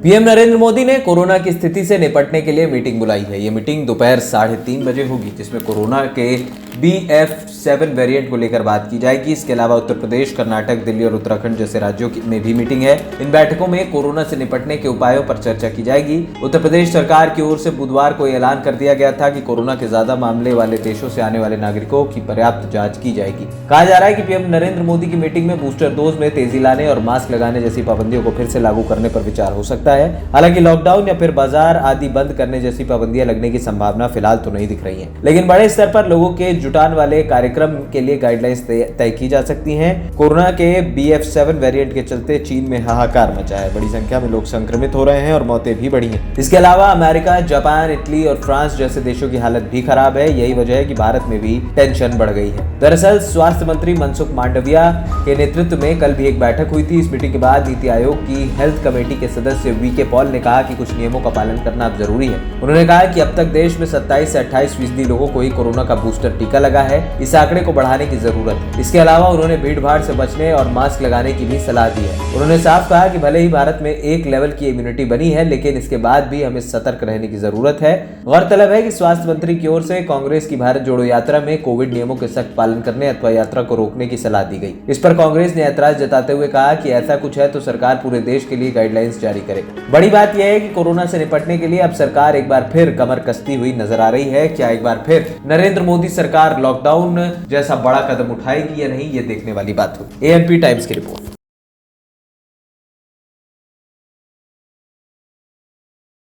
PM Narendra Modi ने corona की स्थिति से निपटने के लिए मीटिंग बुलाई है। ये मीटिंग दोपहर 3:30 बजे होगी, जिसमें कोरोना के BF7 वेरिएंट को लेकर बात की जाएगी। इसके अलावा उत्तर प्रदेश, कर्नाटक, दिल्ली और उत्तराखंड जैसे राज्यों में भी मीटिंग है। इन बैठकों में कोरोना से निपटने के उपायों पर चर्चा की जाएगी। उत्तर प्रदेश सरकार की ओर से बुधवार को ऐलान कर दिया गया था कि कोरोना के ज्यादा मामले वाले देशों से आने वाले नागरिकों की पर्याप्त जांच की जाएगी। कहा जा रहा है कि पीएम नरेंद्र मोदी की मीटिंग में बूस्टर डोज में तेजी लाने और मास्क लगाने जैसी पाबंदियों को फिर से लागू करने पर विचार हो सकता है। हालांकि लॉकडाउन या फिर बाजार आदि बंद करने जैसी पाबंदियां लगने की संभावना फिलहाल तो नहीं दिख रही है, लेकिन बड़े स्तर पर लोगों के जुटान वाले कार्यक्रम के लिए गाइडलाइंस तय की जा सकती हैं। कोरोना के BF7 वेरिएंट के चलते चीन में हाहाकार मचा है। बड़ी संख्या में लोग संक्रमित हो रहे हैं और मौतें भी बढ़ी हैं। इसके अलावा अमेरिका, जापान, इटली और फ्रांस जैसे देशों की हालत भी खराब है। यही वजह है कि भारत में भी टेंशन बढ़ गई है। दरअसल स्वास्थ्य मंत्री मनसुख मांडविया के नेतृत्व में कल भी एक बैठक हुई थी। इस मीटिंग के बाद नीति आयोग की हेल्थ कमेटी के सदस्य VK पॉल ने कहा कि कुछ नियमों का पालन करना अब जरूरी है। उन्होंने कहा कि अब तक देश में 27 से 28% लोगों को ही कोरोना का बूस्टर टीका लगा है। इस आंकड़े को बढ़ाने की जरूरत है। इसके अलावा उन्होंने भीड़ भाड़ से बचने और मास्क लगाने की भी सलाह दी है। उन्होंने साफ कहा कि भले ही भारत में एक लेवल की इम्यूनिटी बनी है, लेकिन इसके बाद भी हमें सतर्क रहने की जरूरत है। गौरतलब है कि स्वास्थ्य मंत्री की ओर से कांग्रेस की भारत जोड़ो यात्रा में कोविड नियमों के सख्त पालन करने अथवा यात्रा को रोकने की सलाह दी गई। इस पर कांग्रेस ने ऐतराज जताते हुए कहा कि ऐसा कुछ है तो सरकार पूरे देश के लिए गाइडलाइंस जारी करे। बड़ी बात यह है कि कोरोना से निपटने के लिए अब सरकार एक बार फिर कमर कसती हुई नजर आ रही है। क्या एक बार फिर नरेंद्र मोदी सरकार लॉकडाउन जैसा बड़ा कदम उठाएगी या नहीं, ये देखने वाली बात होगी। ANP टाइम्स की रिपोर्ट।